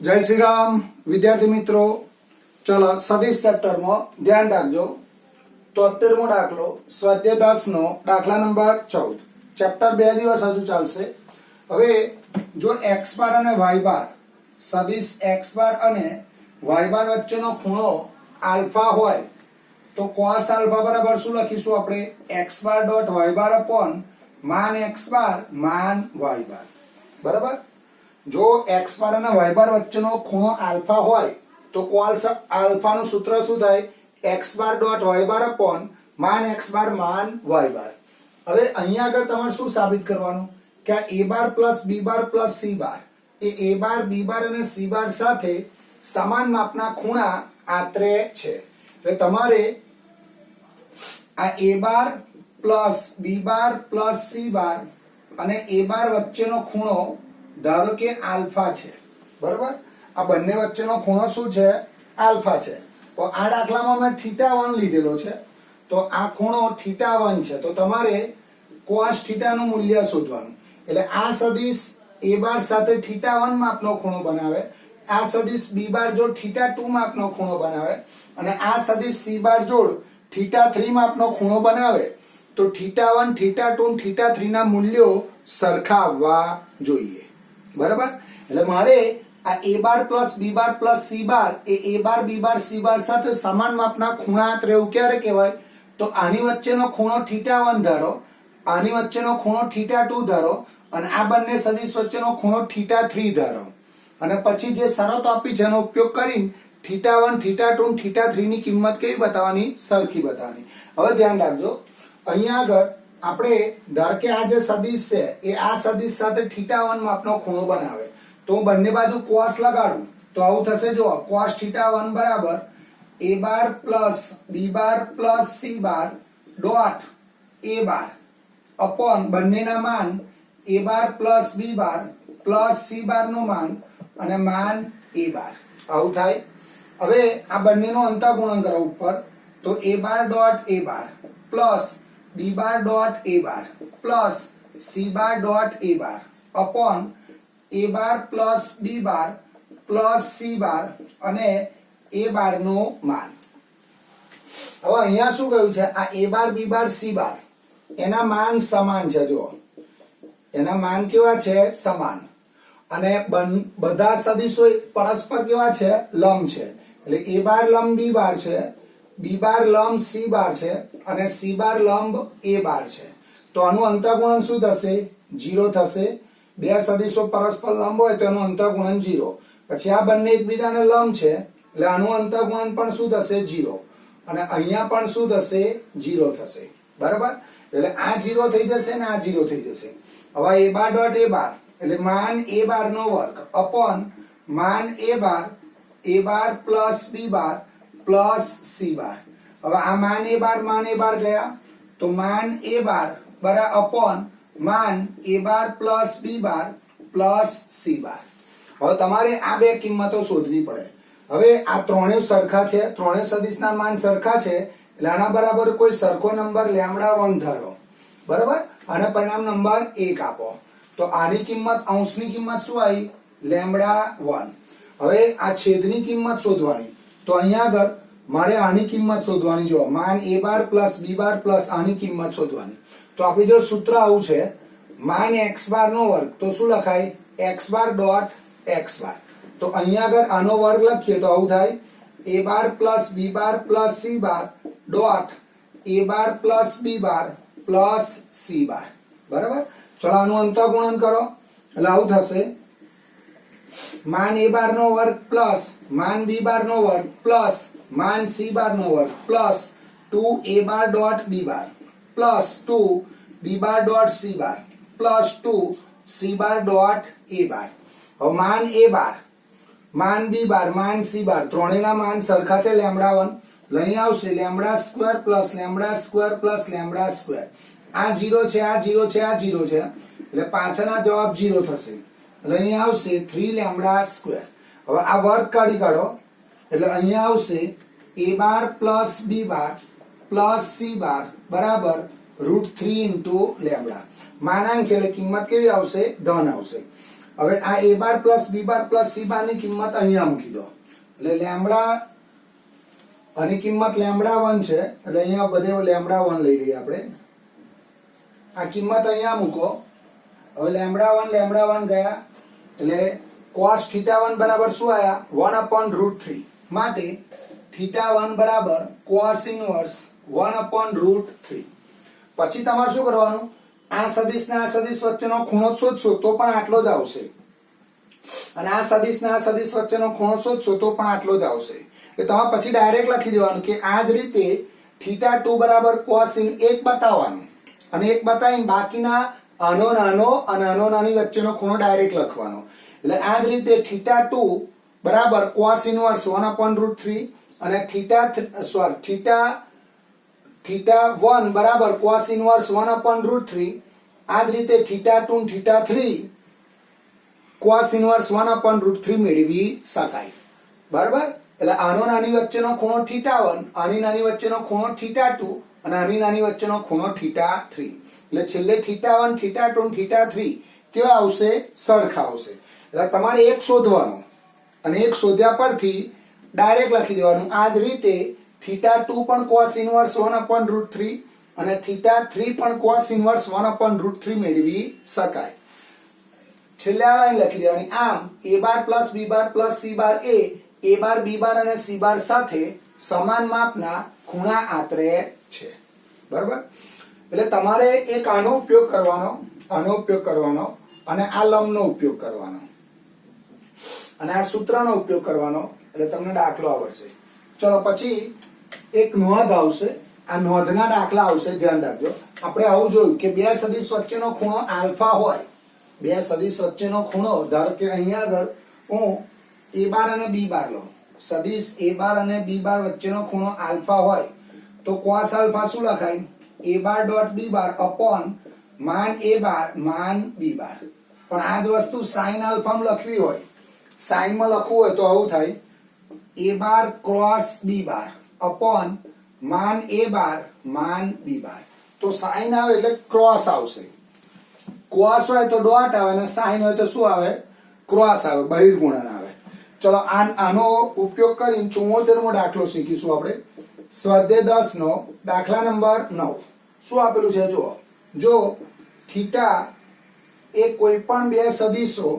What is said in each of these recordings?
जय श्री राम विद्यार्थी मित्रों। चलो सदिश चैप्टर में ध्यान रखो। 73मो दाखलो स्वाध्याय 10 नो दाखला नंबर 14। चैप्टर 2 दिवस हजू चालशे। हवे जो एक्स बार अने वाय बार सदिश एक्स बार अने वाय बार वच्चेनो खूणो अल्फा होय तो cos अल्फा बराबर शुं लखीशुं आपणे एक्स बार डॉट वाय बार अपॉन मान एक्स बार मान वाय बार। बराबर। जो एक्स बार અને y બાર વચ્ચેનો ખૂણો આલ્ફા હોય તો cos આલ્ફા નું સૂત્ર શું થાય x બાર ડોટ y બાર અપોન માન x બાર માન y બાર। હવે અહીંયા આગળ તમારે શું સાબિત કરવાનું કે આ a bar plus b bar plus c bar A a bar b બાર અને c બાર સાથે સમાન માપના ખૂણા આત્રે છે। એટલે તમારે આ a bar plus b bar plus c બાર અને a બાર વચ્ચેનો ખૂણો धारो के आल्फा छे। बराबर। आ बंने वच्चेनो खूणो शुं छे आल्फा छे। तो आ दाखलामां मैं θ1 लीधेलो छे तो आ खूणो θ1 छे तो तमारे cos θ નું मूल्य शोधवानुं। એટલે आ सदिश a बार साथे θ1 मापनो खूणो बनावे, आ सदिश b बार जोड़ θ2 मापनो खूणो बनावे અને आ सदिश c बार जोड़ θ3 मापनो खूणो बनावे तो θ1 θ2 θ3 ना मूल्यो सरखा आववा जोईए। बराबर। એટલે મારે આ a bar plus b bar plus c bar A a bar b bar c બાર સાથે સમાન માપના ખૂણા આત્રે એવું ક્યારે કહેવાય તો આની વચ્ચેનો ખૂણો θ1 ધારો, આની વચ્ચેનો ખૂણો θ2 ધારો અને આ બંને સદિશ વચ્ચેનો ખૂણો θ3 ધારો અને પછી જે શરતો આપી છે એનો ઉપયોગ કરીને θ1 θ2 θ3 ની કિંમત કેવી બતાવવાની સરખી બતાવવાની। હવે ધ્યાન રાખજો અહીંયા આગળ આપણે ધાર કે આ જે સદિશ છે એ આ સદિશ સાથે θ1 માપનો ખૂણો બનાવે તો હું બંને બાજુ cos લગાડું તો આવું થશે। જો cos θ1 બરાબર a bar plus b bar plus c bar dot a bar upon બંનેના માન a bar plus b bar plus c બાર નું માન અને માન a બાર આવું થાય। હવે આ બંનેનો અંતઃગુણન કરો ઉપર તો a bar dot a bar plus b bar dot a bar plus c bar dot a bar upon a bar plus b bar plus c बार અને a बार નો માન। હવે અહીંયા શું કહ્યું છે આ a bar b bar c बार એના માન સમાન છે। જો એના માન કેવા છે સમાન અને બધા સદિશો પરસ્પર કેવા છે લંબ છે। એટલે a बार લંબ b बार છે, b बार लंब c बार છે અને c बार लंब a बार છે તો આનું અંતઃગુણન શું થશે 0 થશે। બે સદિશો પરસ્પર લંબ હોય તો એનું અંતઃગુણન 0। પછી આ બંને એકબીજાને લંબ છે એટલે આનું અંતઃગુણન પણ શું થશે 0 અને અહીંયા પણ શું થશે 0 થશે। બરાબર। એટલે આ 0 થઈ જશે ને આ 0 થઈ જશે। હવે a બાર ડોટ a બાર એટલે માન a બાર નો વર્ગ અપોન માન a bar plus b bar plus c बार। अब आ मान a बार गया तो मान a बार बरा अपॉन मान a bar plus b bar plus c बार। હવે તમારે આ બે કિંમતો શોધવી પડે। હવે આ ત્રણેય સરખા છે, ત્રણેય સદિશના માન સરખા છે એટલે આના બરાબર કોઈ સરખો નંબર λ1 ધારો। બરાબર। અને પરિણામ નંબર 1 આપો તો આની કિંમત અંશની કિંમત શું આવી λ1। હવે આ છેદની કિંમત શોધવાની तो અહીંયા આગળ મારે આની કિંમત શોધવાની। જો માન a bar plus b bar plus આની કિંમત શોધવાની તો આપણે જો સૂત્ર આવું છે માન x બાર નો વર્ગ તો શું લખાય x બાર ડોટ x બાર। તો અહીંયા આગળ આનો વર્ગ લખીએ તો આવું થાય a bar plus b bar plus c bar dot a bar plus b bar plus c બાર। બરાબર। ચલો આનું અંતઃગુણન કરો એટલે આવું થશે मान a बार नो वर्ग प्लस मान b बार नो वर्ग प्लस मान c बार नो वर्ग plus 2a bar dot b bar plus 2b bar dot c bar plus 2c bar dot a बार। अब मान a बार मान b बार मान c बार ત્રણેયના માન સરખા છે λ1 લઈ આવશે λ² પ્લસ λ² પ્લસ λ²। આ 0 છે આ 0 છે આ 0 છે એટલે પાછળના જવાબ 0 થશે। અહીં આવશે 3λ²। હવે આ વર્ગ કાઢી કાઢો એટલે અહીંયા આવશે a bar plus b bar plus c બાર બરાબર √3 * λ। માનાંક છે એટલે કિંમત કેવી આવશે ધન આવશે। હવે આ a bar plus b bar plus c બાર ની કિંમત અહીંયા મૂકી દો એટલે લેમ્બડા આની કિંમત લેમ્બડા 1 છે એટલે અહીંયા બધે લેમ્બડા 1 લઈ લઈએ આપણે આ કિંમત અહીંયા મૂકો હવે લેમ્બડા 1 ગયા એટલે cos θ1 બરાબર શું આયા 1/√3 માટે θ1 બરાબર cos ઇન્વર્સ 1/√3 પછી તમારે શું કરવાનું આ સદિશ ને આ સદિશ વચ્ચેનો ખૂણો શોધશો તો પણ આટલો જ આવશે અને આ સદિશ ને આ સદિશ વચ્ચેનો ખૂણો શોધશો તો પણ આટલો જ આવશે એટલે તમારે પછી ડાયરેક્ટ લખી દેવાનું કે આ જ રીતે θ2 બરાબર cos એક બતાવવાનું અને એક બતાવીને બાકીના આનો નાનો અને આનો નાની વચ્ચેનો ખૂણો ડાયરેક્ટ લખવાનો એટલે આ જ રીતે θ2 બરાબર cos ઇન્વર્સ 1/√3 અને θ1 બરાબર cos ઇન્વર્સ 1/√3 આ જ રીતે θ2 અને θ3 cos ઇન્વર્સ 1/√3 મેળવી શકાય બરાબર એટલે આનો નાની વચ્ચેનો ખૂણો θ1 આની નાની વચ્ચેનો ખૂણો θ2 અને આની નાની વચ્ચેનો ખૂણો θ3 એટલે છેલ્લે θ1 θ2 અને θ3 કેવા આવશે સરખા આવશે એટલે તમારે એક શોધવાનો અને એક શોધ્યા પરથી ડાયરેક્ટ લખી દેવાનું આ જ રીતે θ2 પણ cos ઇન્વર્સ 1/√3 અને θ3 પણ cos ઇન્વર્સ 1/√3 મેળવી શકાય છેલ્લે આ લાઈન લખી દેવાની આમ a bar plus b bar plus c bar A a bar b બાર અને c બાર સાથે સમાન માપના ખૂણા આંતરે છે બરાબર એટલે તમારે એક આનો ઉપયોગ કરવાનો અને આ લંબનો ઉપયોગ કરવાનો અને આ સૂત્રનો ઉપયોગ કરવાનો એટલે તમને દાખલો આવડશે ચલો પછી એક નોંધ આવશે આ નોંધના દાખલા આવશે ધ્યાન રાખજો આપણે આવું જોયું કે બે સદિશ વચ્ચેનો ખૂણો આલ્ફા હોય બે સદિશ વચ્ચેનો ખૂણો ધારો કે અહીંયા આગળ હું a બાર અને b બાર લઉં સદિશ a બાર અને b બાર વચ્ચેનો ખૂણો આલ્ફા હોય તો cos આલ્ફા શું લખાય a bar dot b bar upon માન a બાર માન b બાર પણ આ જ વસ્તુ sin આલ્ફામાં લખવી હોય sin માં લખવું હોય તો આવું થાય a bar cross b bar upon માન a બાર માન b બાર તો sin આવે એટલે ક્રોસ આવશે cos હોય તો ડોટ આવે અને sin હોય તો શું આવે ક્રોસ આવે બહિર્ગુણન આવે ચલો આનો ઉપયોગ કરીને 74મો દાખલો શીખીશું આપણે સ્વાધ્યાય 10 નો દાખલા નંબર 9 શું આપેલું છે જો થીટા એ કોઈ પણ બે સદિશો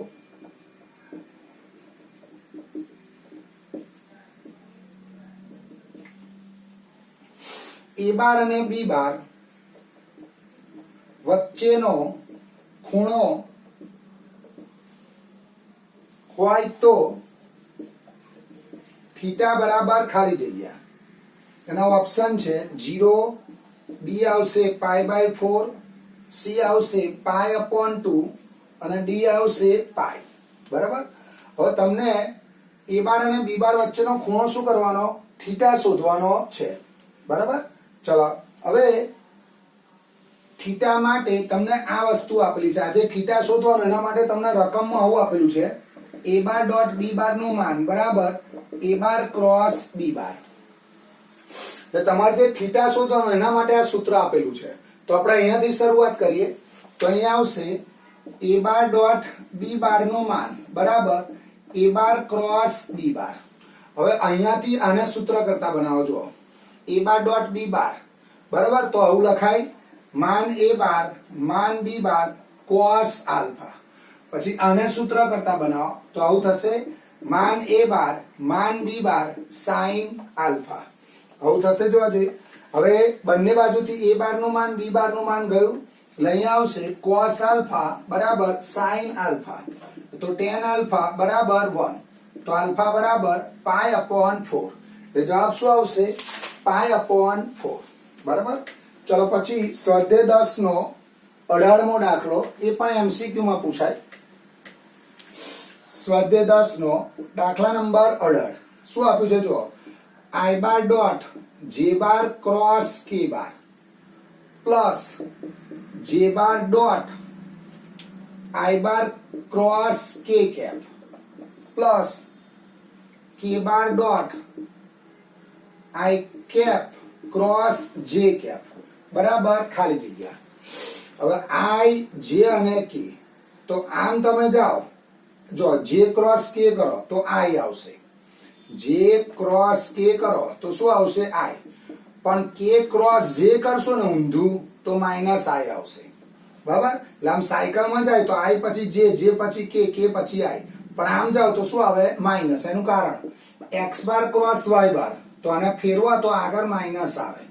a બાર અને b બાર વચ્ચેનો ખૂણો હોય તો થીટા બરાબર ખાલી જગ્યા એનો ઓપ્શન છે 0 b આવશે π/4 c આવશે π/2 અને d આવશે π બરાબર હવે તમને a બાર અને b બાર વચ્ચેનો ખૂણો શું કરવાનો થીટા શોધવાનો છે બરાબર ચલો હવે થીટા માટે તમને આ વસ્તુ આપેલી છે આજે થીટા શોધવાનો એના માટે તમને રકમમાં આવું આપેલું છે a બાર ડોટ b બાર નું માન બરાબર a બાર ક્રોસ b બાર એટલે તમારે જે થીટા શોધવાનો એના માટે આ સૂત્ર આપેલું છે તો આપણે અહીંયાથી શરૂઆત કરીએ તો અહીંયા આવશે a બાર ડોટ b બાર નું માન બરાબર a બાર ક્રોસ b બાર હવે અહીંયાથી આને સૂત્ર કરતા બનાવો જો a બાર ડોટ b બાર બરાબર તો આવું લખાય માન a બાર માન b બાર cos આલ્ફા પછી આને સૂત્ર કરતા બનાવો તો આવું થશે માન a બાર માન b બાર sin આલ્ફા આવું થશે જોવા જોઈએ હવે બંને બાજુથી a બાર નું માન b બાર નું માન ગયું એટલે અહીંયા આવશે cos આલ્ફા બરાબર sin આલ્ફા તો tan આલ્ફા બરાબર 1 તો આલ્ફા બરાબર π/4 એટલે જવાબ શું આવશે π/4 બરાબર ચલો પછી સ્વાધ્યાય 10 નો 18મો દાખલો એ પણ એમસીક્યુ માં પૂછાય સ્વાધ્યાય 10 નો દાખલા નંબર 18 શું આપ્યું છે જો i bar dot j bar cross k bar plus j bar dot i bar cross k cap plus k bar dot i cap cross j cap બરાબર ખાલી જગ્યા હવે i j અને k તો આમ તમે જાઓ જો જે ક્રોસ કે કરો તો આઈ આવશે, જે ક્રોસ કે કરો તો શું આવશે આઈ, પણ કે ક્રોસ જે કરશો ને ઊંધું તો માઇનસ આઈ આવશે, બરાબર. એટલે આમ સાયકલમાં જાય તો આઈ પછી જે પછી કે પછી આઈ, પણ આમ જાવ તો શું આવે માઇનસ. એનું કારણ એક્સ બાર ક્રોસ વાય બાર, તો આને ફેરવા તો આગળ માઇનસ આવે,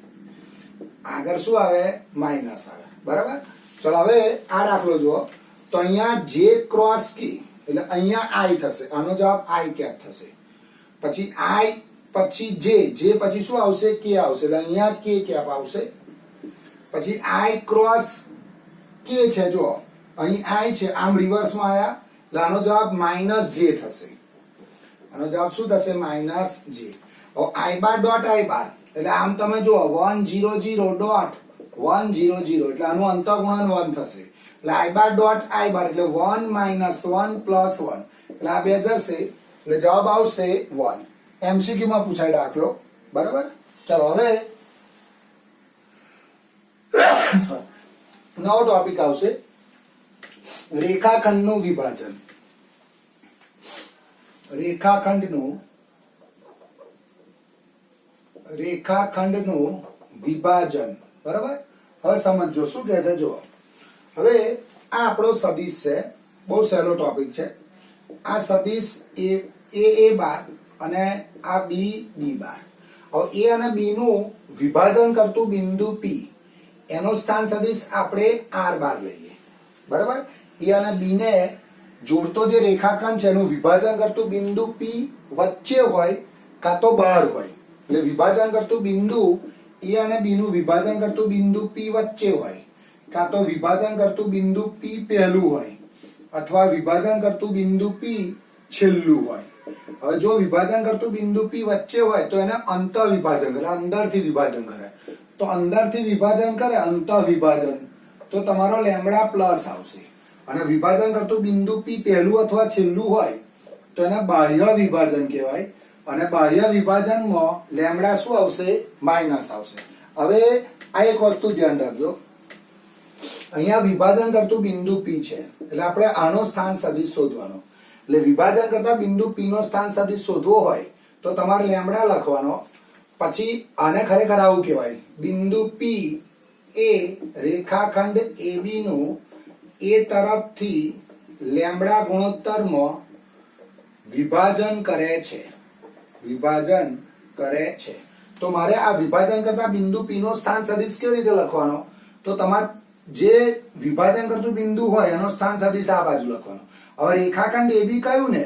આગળ શું આવે માઇનસ આવે, બરાબર. ચલો હવે આ દાખલો જુઓ તો અહીંયા જે ક્રોસ કે એટલે અહીંયા આઈ થશે, આનો જવાબ આઈ કેપ થશે. પછી આઈ પછી જે પછી શું આવશે કે આવશે, એટલે અહીંયા કે કેપ આવશે. પછી આઈ ક્રોસ કે છે, જો અહીં આઈ છે, આમ રિવર્સમાં આયા એટલે આનો જવાબ માઇનસ જે થશે, આનો જવાબ શું થશે માઇનસ જે. હવે આઈ બાર ડોટ આઈ બાર એટલે આમ તમે જુઓ 1 0 0 ડોટ 1 0 0 એટલે આનું અંતઃગુણન 1 થશે, એટલે આઈ બાર ડોટ આઈ બાર એટલે 1 માઇનસ 1 પ્લસ 1 એટલે આ બે જશે એટલે જવાબ આવશે 1. એમસીક્યુ માં પૂછાય દાખલો, બરાબર. ચલો હવે નવો ટોપિક આવશે રેખાખંડનું વિભાજન. રેખાખંડનું વિભાજન, બરાબર. હવે સમજો શું કહે છે, જો હવે આ આપણો સદિશ છે, બહુ સહેલો ટોપિક છે. આ સદિશ એ બાર અને આ બી બાર. હવે એ અને બી નું વિભાજન કરતું બિંદુ પી એનો સ્થાન સદિશ આપણે આર બાર લઈએ, બરાબર. એ અને બી ને જોડતો જે રેખાખંડ છે એનું વિભાજન કરતું બિંદુ પી વચ્ચે હોય કાં તો બહાર હોય, એટલે વિભાજન કરતું બિંદુ એ અને બી નું વિભાજન કરતું બિંદુ પી વચ્ચે હોય, કાં તો વિભાજન કરતું બિંદુ પી પહેલું હોય, અથવા વિભાજન કરતું બિંદુ પી છેલ્લું હોય. હવે જો વિભાજન કરતું બિંદુ પી વચ્ચે હોય તો એને અંતઃ વિભાજન કરે, અંદરથી વિભાજન કરે. તો અંદરથી વિભાજન કરે અંતઃ વિભાજન તો તમારો લેમ્બડા પ્લસ આવશે. અને વિભાજન કરતું બિંદુ પી પહેલું અથવા છેલ્લું હોય તો એને બાહ્ય વિભાજન કહેવાય, અને બાહ્ય વિભાજનમાં લેમ્બડા શું આવશે માઇનસ આવશે. હવે આ એક વસ્તુ ધ્યાન રાખજો, અહીંયા વિભાજન કરતું બિંદુ પી છે એટલે આપણે આનો સ્થાન સદિશ શોધવાનો. એટલે વિભાજન કરતા બિંદુ પી નો સ્થાન સદિશ શોધવો હોય તો તમારે લેમ્બડા લખવાનો. પછી આને ખરેખર આવું કહેવાય, બિંદુ પી એ રેખાખંડ એબી નું એ તરફથી લેમ્બડા ગુણોત્તરમાં વિભાજન કરે છે, વિભાજન કરે છે. તો મારે આ વિભાજન કરતા બિંદુ પી નો સ્થાન સદિશ કેવી રીતે લખવાનો, તો તમારે જે વિભાજન કરતું બિંદુ હોય એનો સ્થાન સદિશ આ બાજુ લખવાનો. હવે રેખાખંડ એબી કયું ને,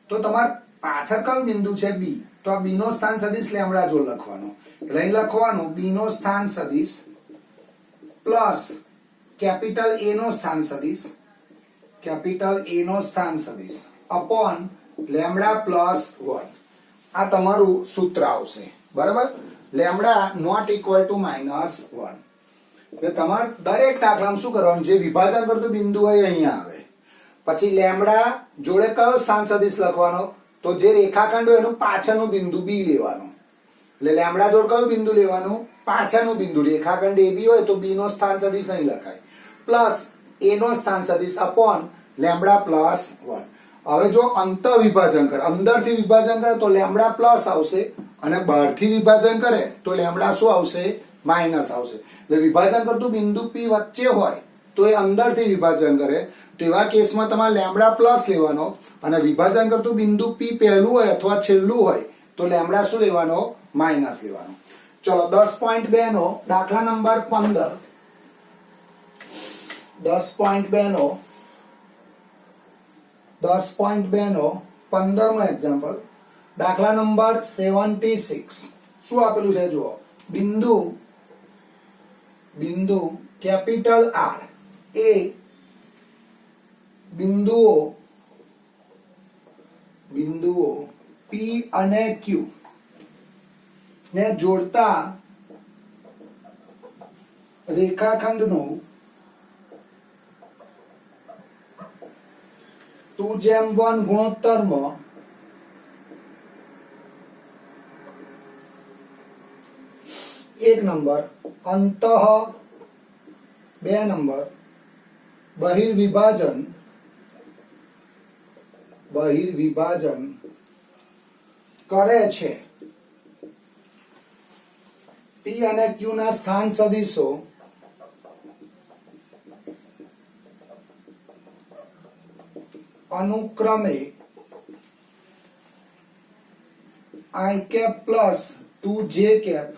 તો તમારે પાછળ કયું બિંદુ છે બી, તો આ બી નો સ્થાન સદિશ લેમ્બડા જો લખવાનો. એટલે અહીં લખવાનું બી નો સ્થાન સદિશ પ્લસ કેપિટલ એ નો સ્થાન સદિશ, કેપિટલ એ નો સ્થાન સદિશ અપોન લેમ્બડા પ્લસ 1. આ તમારું સૂત્ર આવશે, બરાબર. Lambda naught equal to minus 1. એટલે તમારે દરેક દાખલામાં શું કરવાનું, જે વિભાજન કરતું બિંદુ હોય અહીંયા આવે, પછી લેમ્બડા જોડે કયો સ્થાન સદિશ લખવાનો, તો જે રેખાખંડ હોય એનું પાછળનું બિંદુ બી લેવાનું. એટલે લેમ્બડા જોડે કયું બિંદુ લેવાનું, પાછળનું બિંદુ. રેખાખંડ એ બી હોય તો બી નો સ્થાન સદિશ અહીં લખાય, પ્લસ એ નો સ્થાન સદિશ અપોન લેમ્બડા પ્લસ 1. હવે જો અંતઃ વિભાજન કરે, અંદરથી વિભાજન કરે તો લેમ્બડા પ્લસ આવશે, અને બહારથી વિભાજન કરે તો લેમ્બડા શું આવશે માઇનસ આવશે. એટલે વિભાજન કરતું બિંદુ પી વચ્ચે હોય તો એ અંદરથી વિભાજન કરે, તો એવા કેસમાં તમારે લેમ્બડા પ્લસ લેવાનો, અને વિભાજન કરતું બિંદુ પી પહેલું હોય અથવા છેલ્લું હોય તો લેમ્બડા શું લેવાનો માઇનસ લેવાનો. ચલો 10.2 નો દાખલા નંબર 15, 10.2 નો 15મો એક્ઝામ્પલ, દાખલા નંબર 76. શું આપેલું છે જુઓ, બિંદુ કેપિટલ આર એ બિંદુઓ પી અને ક્યુ ને જોડતા રેખાખંડનું 2:1 ગુણોત્તરમાં એક નંબર અંતઃ, 2 નંબર બહિર્વિભાજન બહિર્વિભાજન કરે છે. પી અને ક્યુ ના સ્થાન સદિશો અનુક્રમે i cap plus 2j cap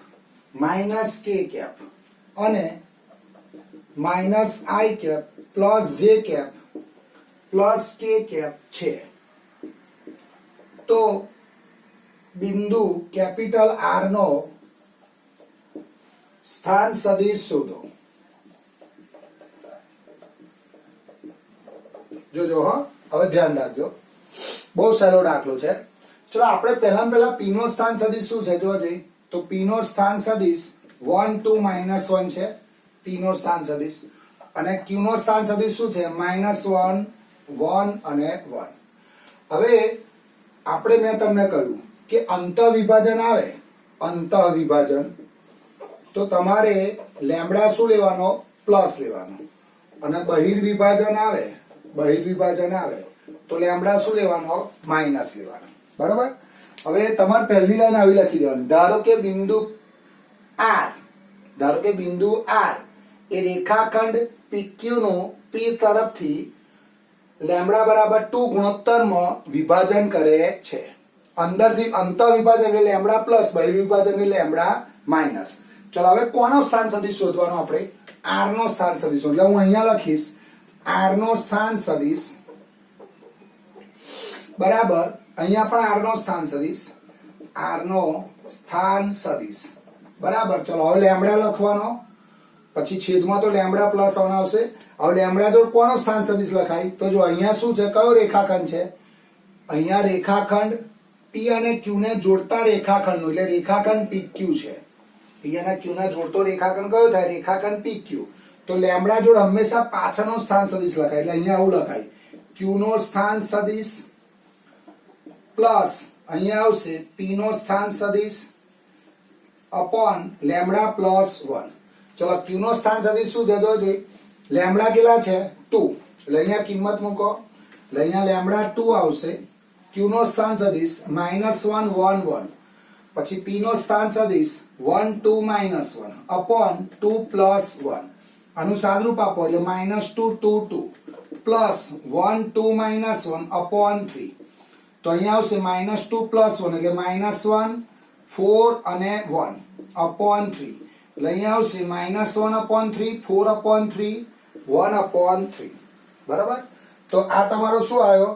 minus k cap અને minus i cap plus j cap plus k cap છે. તો બિંદુ કેપિટલ આર નો સ્થાન સદિશ શોધો. જોજો હો, હવે ધ્યાન રાખજો, બહુ સહેલો દાખલો છે. ચલો આપણે પહેલા પી નો સ્થાન સદિશ શું છે જોવા જઈએ તો પી નો સ્થાન સદિશ 1 2 -1 છે. પી નો સ્થાન સદિશ અને ક્યુ નો સ્થાન સદિશ શું છે -1 1 અને 1. હવે આપણે મેં તમને કહ્યું કે અંતઃવિભાજન આવે, અંતઃવિભાજન તો તમારે લેમ્બડા શું લેવાનો પ્લસ લેવાનો અને બહિર્વિભાજન આવે, બહિર્વિભાજન આવે તો લેમ્બડા શું લેવાનો માઇનસ લેવાનો. બરાબર. હવે તમારે પહેલી લાઈન આવી લખી દેવાની. ધારો કે બિંદુ આર, ધારો કે બિંદુ આર એ રેખાખંડ PQ નું P તરફથી લેમ્બડા બરાબર 2 ગુણોત્તરમાં વિભાજન કરે છે. અંદરથી અંતઃવિભાજન એટલે લેમ્બડા પ્લસ, બહિર્વિભાજન એટલે લેમ્બડા માઇનસ. ચલો હવે કોનો સ્થાન સદિશ શોધવાનો આપણે? આર નો સ્થાન સદિશ. એટલે હું અહીંયા લખીશ આર નો સ્થાન સદિશ બરાબર, અહીંયા પણ આર નો સ્થાન સદિશ, આર નો સ્થાન સદિશ બરાબર. ચલો હવે લેમ્બડા લખવાનો, પછી છેદમાં તો લેમ્બડા પ્લસ આવશે. હવે લેમ્બડા જોડ કોનો સ્થાન સદિશ લખાય તો જો અહીંયા શું છે, કયો રેખાખંડ છે? અહીંયા રેખાખંડ પી અને ક્યુ ને જોડતા રેખાખંડનું એટલે રેખાખંડ PQ છે. પી અને ક્યુ ને જોડતો રેખાખંડ કયો થાય? રેખાખંડ PQ. તો લેમ્બડા જોડ હંમેશા પાછળનો સ્થાન સદિશ લખાય એટલે અહીંયા આવું લખાય ક્યુ નો સ્થાન સદિશ પ્લસ અહીંયા આવશે પી નો સ્થાન સદિશ અપોન લેમ્બડા પ્લસ 1. ચલો ક્યુ નો સ્થાન સદિશ શું જતો છે? લેમ્બડા કેટલા છે 2 એટલે અહીંયા કિંમત મૂકો એટલે અહીંયા લેમ્બડા 2 આવશે. ક્યુ નો સ્થાન સદિશ -1 1 1 પછી પી નો સ્થાન સદિશ 1 2 -1 અપોન 2 પ્લસ 1. આનું સાદુરૂપ આપો એટલે -2 2 2 પ્લસ 1 2 -1 અપોન 3. તો અહીંયા આવશે -2 પ્લસ 1 એટલે -1 4 અને 1 અપોન 3 એટલે અહીંયા આવશે -1 અપોન 3 4 અપોન 3 1 અપોન 3. બરાબર. તો આ તમારો શું આવ્યો?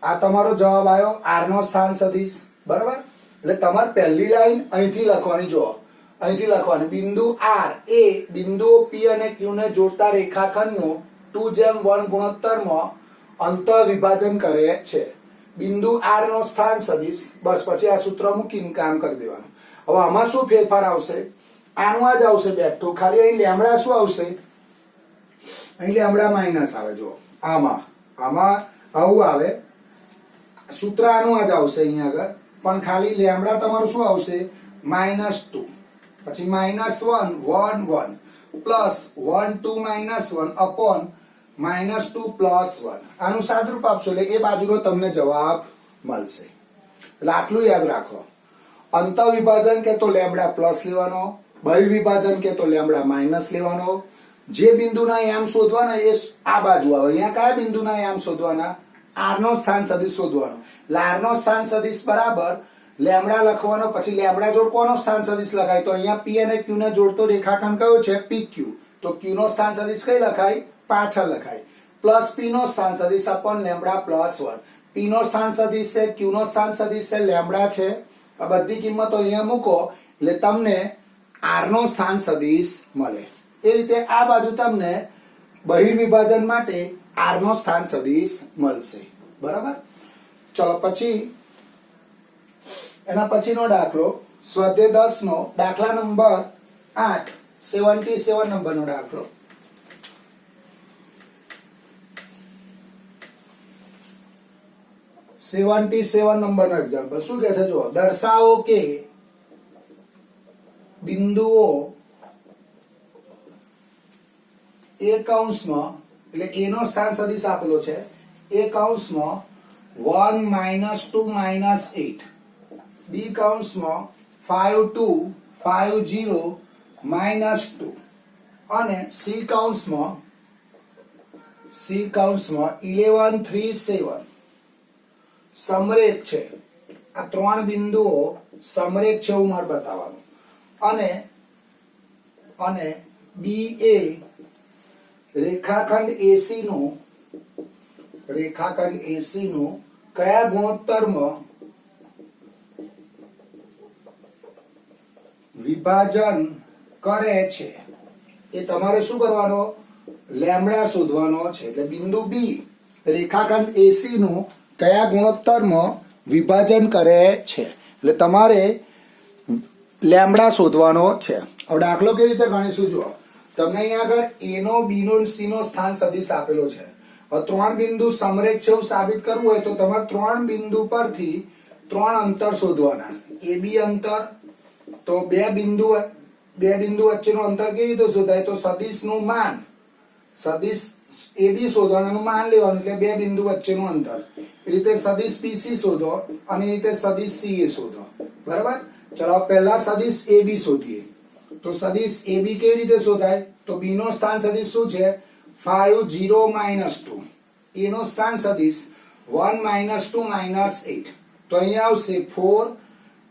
આ તમારો જવાબ આવ્યો આર નો સ્થાન સદિશ. બરાબર. એટલે તમારે પહેલી લાઈન અહીંથી લખવાની. જો અહીંથી લખવાની બિંદુ આર એ બિંદુઓ પી અને ક્યુ ને જોડતા રેખાખંડનું 2:1 ગુણોત્તરમાં અંતઃવિભાજન કરે છે. બિંદુ આર નો સ્થાન સદિશ. બસ પછી આ સૂત્ર મૂકીને કામ કરી દેવાનું. હવે આમાં શું ફેરફાર આવશે? આનું આ જ આવશે બેઠું, ખાલી અહીં લેમ્બડા શું આવશે? અહીં લેમ્બડા માઇનસ આવે. જો આમાં આવું આવે સૂત્ર, આનું આ જ આવશે અહીંયા આગળ, પણ ખાલી લેમ્બડા તમારું શું આવશે? -2 પછી -1 1 1 પ્લસ 1 2 -1 અપોન -2 પ્લસ 1. આનું સાદુરૂપ આપશો એટલે એ બાજુનો તમને જવાબ મળશે. એટલે આટલું યાદ રાખો. અંતઃવિભાજન કે તો લેમ્બડા પ્લસ લેવાનો, બહિર્વિભાજન કે તો લેમ્બડા માઇનસ લેવાનો. જે બિંદુના યામ શોધવાના એ આ બાજુ આવે. અહીંયા કયા બિંદુના યામ શોધવાના? આર નો સ્થાન સદિશ શોધવાનો. આર નો સ્થાન સદિશ બરાબર લેમ્બડા લખવાનો, પછી લેમ્બડા જોડ કોનો સ્થાન સદિશ લખાય તો અહીંયા પી અને ક્યુ ને જોડતો રેખાખંડ કયો છે? PQ. તો ક્યુ નો સ્થાન સદિશ કઈ લખાય? પાછળ લખાય. પ્લસ પી નો સ્થાન સદિશ અપોન લેમ્બડા પ્લસ 1. પી નો સ્થાન સદિશ છે, ક્યુ નો સ્થાન સદિશ છે, લેમ્બડા છે. આ બધી કિંમતો અહીંયા મૂકો એટલે તમને આર નો સ્થાન સદિશ મળે. એ રીતે આ બાજુ તમને બહિર્વિભાજન માટે આર નો સ્થાન સદિશ મળશે. બરાબર. ચલો પછી એના પછીનો દાખલો સ્વાધ્યાય 10 નો દાખલા નંબર 8 77 નંબરનો દાખલો. નંબરનો એક્ઝામ્પલ શું કહે છે? જો દર્શાવો કે બિંદુઓ એ કૌંસમાં એટલે એ નો સ્થાન સદિશ આપેલો છે, એ કૌંસમાં 1 minus 2 minus 8 B કૌંસમાં 5 2 5 0 minus 2 અને C કૌંસમાં 11 3 7 સમરેખ છે આ ત્રણ બિંદુઓ સમરેખ છે એવું મારે બતાવવાનું અને B એ રેખાખંડ AC નું કયા ગુણોત્તરમાં વિભાજન કરે છે એ તમારે શું કરવાનો લેમ્બડા શોધવાનો છે એટલે બિંદુ B રેખાખંડ AC નું કયા ગુણોત્તરમાં વિભાજન કરે છે એટલે તમારે લેમ્બડા શોધવાનો છે હવે દાખલો કેવી રીતે ગણીશું જુઓ તમને અહીંયા આગળ A no B no C નો સ્થાન સદિશ આપેલો છે હવે ત્રણ બિંદુ સમરેખ છે એવું સાબિત કરવું હોય તો તમારે ત્રણ બિંદુ પરથી ત્રણ અંતર શોધવાના AB અંતર તો બે બિંદુ વચ્ચેનું અંતર કેવી રીતે શોધાય તો સદિશનું માન સદિશ AB શોધવાનું એનું માન લેવાનું એટલે બે બિંદુ વચ્ચેનું અંતર એ રીતે સદિશ BC શોધો અને એ રીતે સદિશ CA શોધો બરાબર ચલો પહેલા સદિશ AB શોધીએ તો સદિશ AB કેવી રીતે શોધાય તો B નો સ્થાન સદિશ શું છે 5 0 minus 2 A નો સ્થાન સદિશ 1 minus 2 minus 8 તો અહીંયા આવશે 4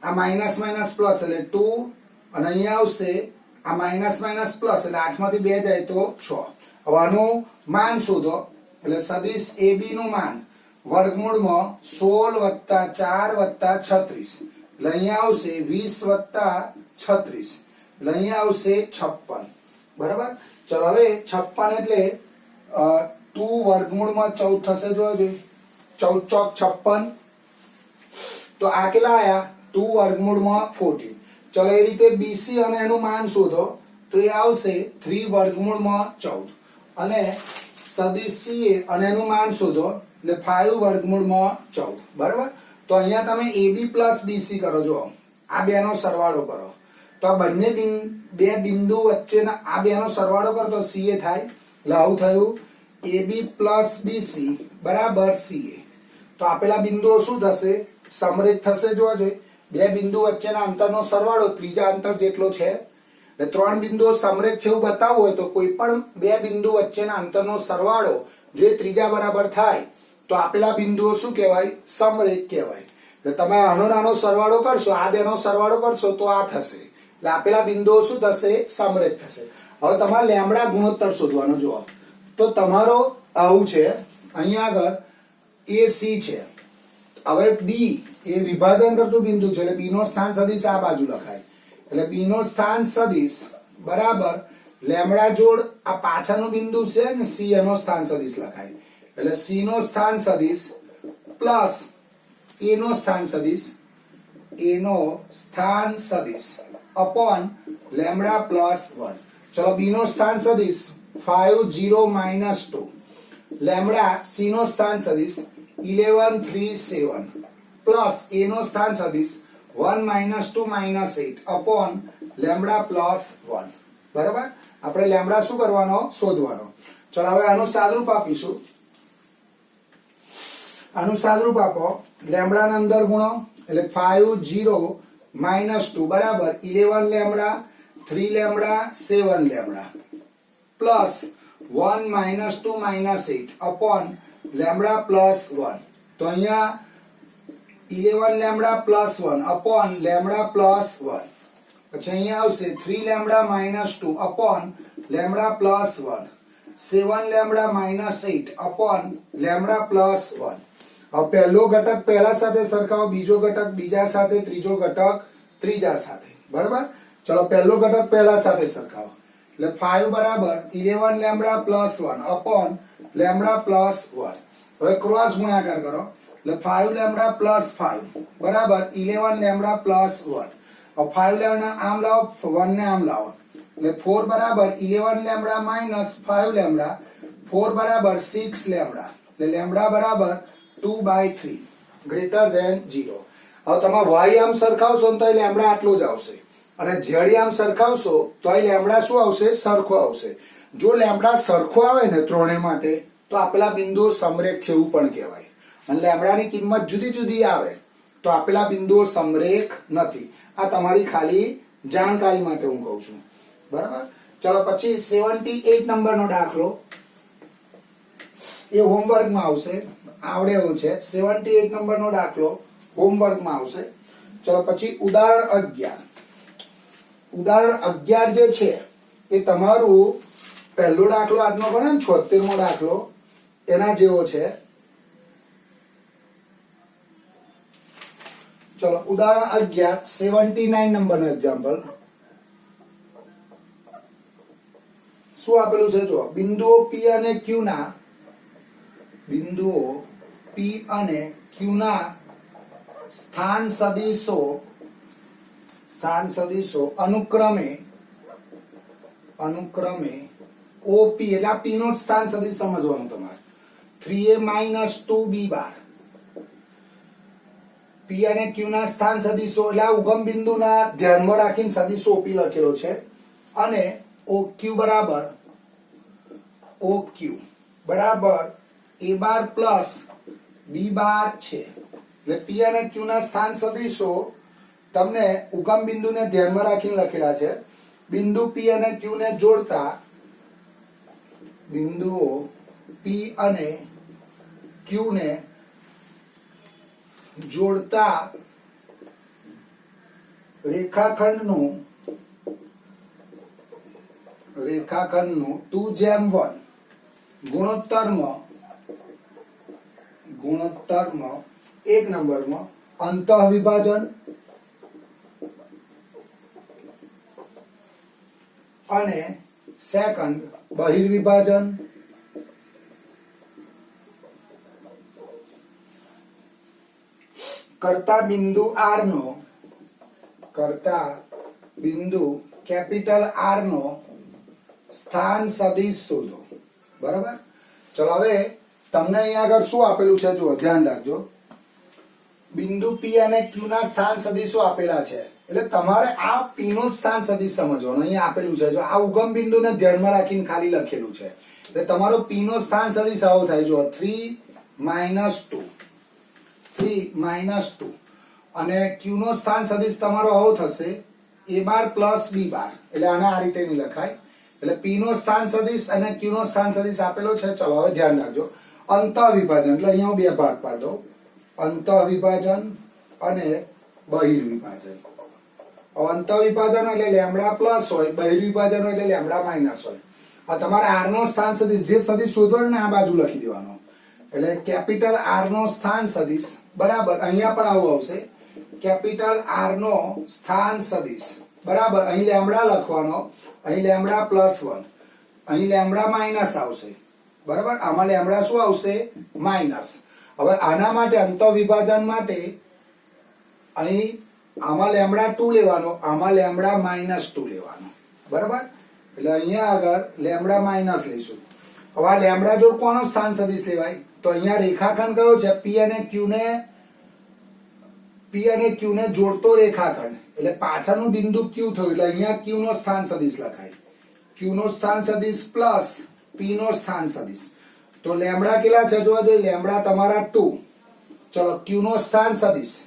આ માઇનસ માઇનસ પ્લસ એટલે 2 અને અહીંયા આવશે આ માઇનસ માઇનસ પ્લસ એટલે 8 માંથી 2 જાય તો 6 હવે આનું માન શોધો એટલે સદિશ AB નું માન વર્ગમૂળમાં 16 4 36 એટલે અહીંયા આવશે 20 36 એટલે અહીંયા આવશે 56 બરાબર ચલો હવે 56 એટલે 2 વર્ગમૂળમાં 14 થશે જોજો 14 ચોક 56 તો આ કેટલા આયા 2 વર્ગમૂળમાં 14 ચલો એ રીતે BC અને એનું માન શોધો તો એ આવશે 3 વર્ગમૂળમાં 14 અને સદિશ CA અને એનું માન શોધો એટલે 5 વર્ગમૂળમાં 14 બરાબર તો અહીંયા તમે AB પ્લસ BC કરો જો આ બેનો સરવાળો કરો તો આ બંને બે બિંદુ વચ્ચેના આ બેનો સરવાળો કરો તો CA થાય એટલે આવું થયું AB પ્લસ BC બરાબર CA તો આપેલા બિંદુઓ શું થશે સમરેખ થશે જોજો બે બિંદુ વચ્ચેના અંતરનો સરવાળો ત્રીજા અંતર જેટલો છે એટલે ત્રણ બિંદુઓ સમરેખ છે એવું બતાવવું હોય તો કોઈ પણ બે બિંદુ વચ્ચેના અંતરનો સરવાળો જે ત્રીજા બરાબર થાય તો આપેલા બિંદુઓ શું કહેવાય સમરેખ કહેવાય એટલે તમે આનો નાનો સરવાળો કરશો આ બેનો સરવાળો કરશો તો આ થશે એટલે આપેલા બિંદુઓ શું થશે સમરેખ થશે હવે તમારે લેમ્બડા ગુણોત્તર શોધવાનો જુઓ તો તમારો આવું છે અહીંયા આગળ AC છે હવે B એ વિભાજન કરતું બિંદુ છે એટલે B નો સ્થાન સદિશ આ બાજુ લખાય એટલે B નો સ્થાન સદિશ બરાબર લેમ્બડા જોડ આ પાછળનું બિંદુ છે ને C એનો સ્થાન સદિશ લખાય એટલે C નો સ્થાન સદિશ પ્લસ A નો સ્થાન સદિશ અપોન લેમ્બડા પ્લસ 1 ચલો B નો સ્થાન સદિશ 5 0 minus 2 લેમ્બડા C નો સ્થાન સદિશ 11 3 7 પ્લસ A નો સ્થાન સદિશ 1 minus 2 minus 8 upon lambda plus 1 બરાબર આપણે લેમ્બડા શું કરવાનો શોધવાનો ચલો હવે આનું સાદરૂપ આપીશું આનું સાદરૂપ આપો લેમ્બડાના અંદર ગુણો એટલે 5 0 minus 2 બરાબર 11 lambda 3 lambda 7 lambda plus 1 minus 2 minus 8 upon lambda plus 1 તો અહીંયા 11 lambda plus 1 upon lambda plus 1 પછી અહીંયા આવશે 3 lambda minus 2 upon lambda plus 1 7 lambda minus 8 upon lambda plus 1 હવે પહેલો ઘટક પહેલા સાથે સરખાવો બીજો ઘટક બીજા સાથે ત્રીજો ઘટક ત્રીજા સાથે બરાબર ચલો પહેલો ઘટક પહેલા સાથે સરખાવો એટલે 5 બરાબર 11 lambda plus 1 upon lambda plus 1 હવે ક્રોસ ગુણાકાર કરો એટલે 5 લેમ્બડા પ્લસ 5 બરાબર 11 લેમ્બડા પ્લસ 1 હવે 5 લેમ્બડા આમ લાવો 1 ને આમ લાવો એટલે 4 બરાબર 11 લેમ્બડા માઈનસ 5 લેમ્બડા 4 બરાબર 6 લેમ્બડા એટલે લેમ્બડા બરાબર 2/3 ગ્રેટર ધેન 0 હવે તમે y આમ સરખાવશો તો લેમ્બડા આટલો જ આવશે અને z આમ સરખાવશો તો લેમ્બડા શું આવશે સરખો આવશે જો લેમ્બડા સરખો આવે ને ત્રણેય માટે તો આપેલા બિંદુઓ સમરેખ છે એવું પણ કહેવાય અને લેમડાની કિંમત જુદી જુદી આવે તો આપેલા બિંદુઓ સમરેખ નથી. આ તમારી ખાલી જાણકારી માટે હું કહું છું. બરાબર. ચલો પછી 78 નંબરનો દાખલો એ હોમવર્કમાં આવશે. આવડે એવું છે. 78 નંબરનો દાખલો હોમવર્કમાં આવશે. ચલો પછી ઉદાહરણ 11. ઉદાહરણ 11 જે છે એ તમારું પહેલો દાખલો આજનો ગણો ને 76મો દાખલો એના જેવો છે. ચલો ઉદાહરણ 11 79 નંબરનો એક્ઝામ્પલ. શું આપેલું છે જો બિંદુઓ P અને Q ના સ્થાન સદિશો અનુક્રમે OP એટલે આ P નો જ સ્થાન સદિશ સમજવાનું તમારે. 3a - 2b બાર P અને Q ના સ્થાન સદિશો એટલે આ ઉગમ બિંદુના ધ્યાનમાં રાખીને સદિશો OP લખેલો છે અને OQ બરાબર a બાર પ્લસ b બાર છે. એટલે P અને Q ના સ્થાન સદિશો તમને ઉગમ બિંદુને ધ્યાનમાં રાખીને લખેલા છે. બિંદુ P અને Q ને જોડતા બિંદુઓ P અને Q ને જોડતા રેખાખંડનું 2:1 ગુણોત્તરમાં 1 નંબરમાં અંતઃવિભાજન અને સેકન્ડ બહિર્વિભાજન કરતા બિંદુ કેપિટલ R નો સ્થાન સદિશ શોધો. બરાબર. ચલો હવે તમને અહીંયા આગળ શું આપેલું છે જુઓ, ધ્યાન રાખજો. બિંદુ P અને Q ના સ્થાન સદિશો આપેલા છે એટલે તમારે આ P નું જ સ્થાન સદિશ સમજવાનું. અહીંયા આપેલું છે જો આ ઉગમ બિંદુને ધ્યાનમાં રાખીને ખાલી લખેલું છે એટલે તમારો P નો સ્થાન સદિશ આવો થાય જો 3 - 2 અને Q નો સ્થાન સદિશ તમારો આવો થશે a બાર પ્લસ b બાર. એટલે આને આ રીતે નહીં લખાય. એટલે P નો સ્થાન સદિશ અને Q નો સ્થાન સદિશ આપેલો છે. ચલો હવે ધ્યાન રાખજો. અંતઃવિભાજન એટલે અહીંયા હું બે ભાગ પાડી દઉં. અંતઃવિભાજન અને બહિર્વિભાજન. અંતઃવિભાજન એટલે લેમ્બડા પ્લસ હોય, બહિર્વિભાજન એટલે લેમ્બડા માઇનસ હોય. આ તમારે R નો સ્થાન સદિશ જે સદિશ શોધો ને આ બાજુ લખી દેવાનો. એટલે કેપિટલ R નો સ્થાન સદિશ બરાબર અહીંયા પણ આવું આવશે. કેપિટલ R નો સ્થાન સદિશ બરાબર અહીં લેમ્બડા લખવાનો, અહીં લેમ્બડા પ્લસ 1, અહીં લેમ્બડા માઇનસ આવશે. બરાબર. આમાં લેમ્બડા શું આવશે? માઇનસ. હવે આના માટે અંતઃવિભાજન માટે અહીં આમાં લેમ્બડા 2 લેવાનો, આમાં લેમ્બડા -2 લેવાનો. બરાબર. એટલે અહીંયા આગળ લેમ્બડા માઇનસ લઈશું. હવે આ લેમ્બડા જોડ કોનો સ્થાન સદિશ લેવાય? તો અહીંયા રેખાખંડ કયો છે? P અને Q ને જોડતો રેખાખંડ એટલે પાછળનું બિંદુ Q થયું એટલે અહીંયા Q નો સ્થાન સદિશ લખાય. Q નો સ્થાન સદિશ પ્લસ P નો સ્થાન સદિશ. તો લેમ્બડા કેટલા છે જોવા જોઈએ? લેમ્બડા તમારા 2. ચલો Q નો સ્થાન સદિશ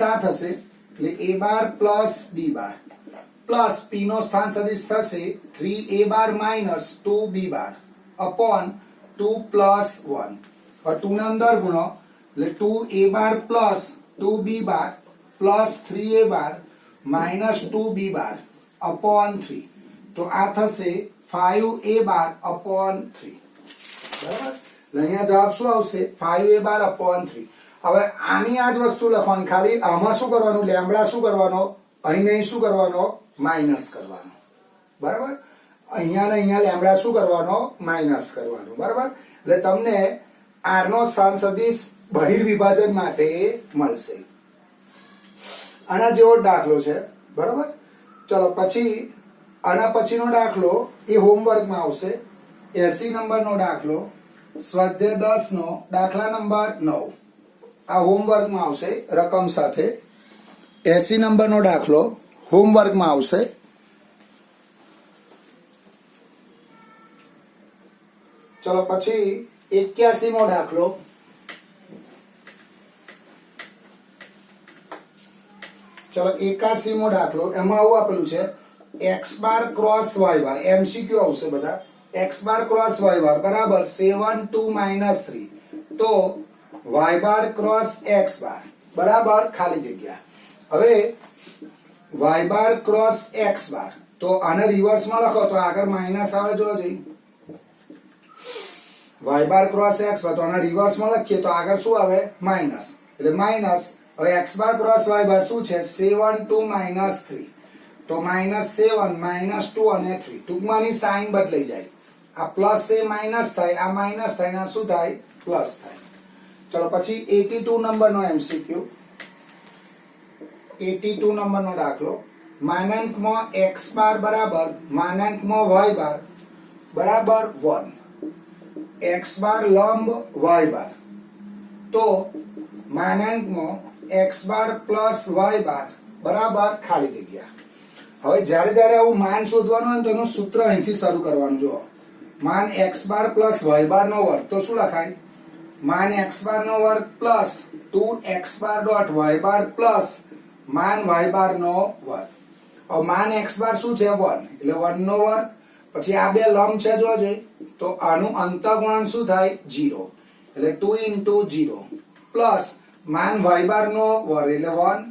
આ થશે એટલે a bar plus b bar plus P નો સ્થાન સદિશ થશે 3a બાર માઇનસ 2b બાર અપોન 2 પ્લસ 1. હવે 2 ના અંદર ગુણો એટલે 2a બાર પ્લસ 2b બાર plus 3a bar minus 2b બાર અપોન 3. તો આ થશે 5a બાર અપોન 3. બરાબર. અહીંયા જવાબ શું આવશે? 5a બાર અપોન 3. હવે આની આ જ વસ્તુ લખવાની, ખાલી આમાં શું કરવાનું? લેમ્બડા શું કરવાનો? અહીં નહીં શું કરવાનો? માઇનસ કરવાનો. બરાબર. અહીંયા ને અહીંયા લેમ્બડા શું કરવાનો? માઇનસ કરવાનો. બરાબર. એટલે તમને R નો સ્થાન સદિશ બહિર્વિભાજન માટે મળશે. આના જેવો દાખલો છે. બરાબર. ચલો પછી આના પછીનો દાખલો એ હોમવર્કમાં આવશે. 80 નંબરનો દાખલો, સ્વાધ્યાય 10 નો દાખલા નંબર 9. આ હોમવર્કમાં આવશે રકમ સાથે. 80 નંબરનો દાખલો હોમવર્કમાં આવશે. ચલો પછી 81મો દાખલો ચલો 81મો દાખલો, એમાં આવું આપેલું છે x બાર ક્રોસ y બાર, એમસીક્યુ આવશે બધા. x બાર ક્રોસ y બાર બરાબર 7 2 -3, તો y બાર ક્રોસ x બાર બરાબર ખાલી જગ્યા. હવે y બાર ક્રોસ x બાર, તો આને રિવર્સમાં લખો તો આગળ માઇનસ આવે, જોજો. y બાર ક્રોસ x બાર, તો આને રિવર્સમાં લખીએ તો આગળ શું આવે? માઇનસ. એટલે માઇનસ. હવે x બાર ક્રોસ y બાર શું છે? 7 2 -3, તો -7 -2 અને 3. ટૂંકમાંની સાઈન બદલાઈ જાય. આ પ્લસ એ માઇનસ થાય, આ માઇનસ થાય, ને આ શું થાય? પ્લસ થાય. ચલો પછી 82 નંબરનો MCQ. 82 નંબરનો દાખલો. માનાંકમાં x બાર બરાબર માનાંકમાં y બાર બરાબર 1. x બાર લંબ y બાર, તો માનાંકમાં x બાર પ્લસ y બાર બરાબર ખાલી જગ્યા. હવે જ્યારે જ્યારે આવું માન શોધવાનું હોય તો એનું સૂત્ર અહીંથી શરૂ કરવાનું. જો માન x બાર પ્લસ y બાર નો વર્ગ, તો શું લખાય? માન x બાર નો વર્ગ પ્લસ 2x બાર ડોટ y બાર પ્લસ માન y બાર નો વર્ગ. હવે માન x બાર શું છે? 1, એટલે 1 નો વર્ગ. પછી આ બે લંબ છે, જોજે, તો આનું અંતઃગુણન શું થાય? 0, એટલે 2 into 0 પ્લસ માન y બાર નો વર્ગ એટલે 1,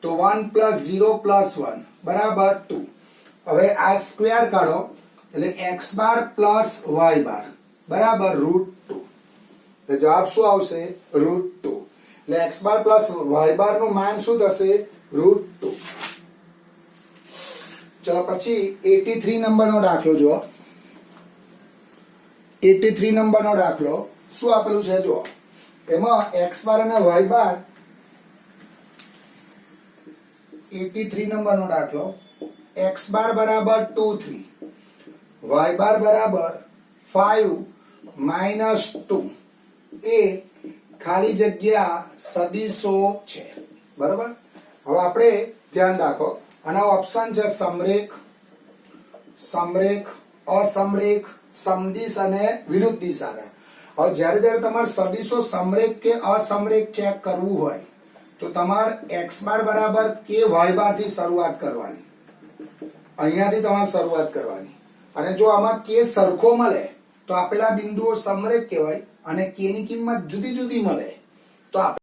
તો 1 plus 0 plus 1 બરાબર 2. હવે આ સ્ક્વેર કાઢો એટલે x બાર પ્લસ y બાર બરાબર √2. તો જવાબ શું આવશે? √2. એટલે x બાર પ્લસ y બાર નું માન શું થશે? √2. ચલો પછી 83 નંબરનો દાખલો જુઓ. 83 નંબરનો દાખલો શું આપેલું છે? જુઓ, એમાં x બાર અને y બાર. 83 નંબરનો દાખલો. x બાર બરાબર 2 3, y બાર બરાબર 5 -2 એ ખાલી જગ્યા સદીશો છે. બરાબર. હવે આપણે ધ્યાન રાખો, આના ઓપ્શન છે સમરેખ, સમરેખ, અસમરેખ, સમદિશ અને વિરુદ્ધ દિશાના. હવે જ્યારે જ્યારે તમારે સદીશો સમરેખ કે અસમરેખ ચેક કરવું હોય તો તમારે x બાર બરાબર કે y બાર થી શરૂઆત કરવાની. અહીંયાથી તમારે શરૂઆત કરવાની. અને જો આમાં કે સરખો મળે તો આપેલા બિંદુઓ સમરેખ કહેવાય, અને કે ની કિંમત જુદી જુદી મળે તો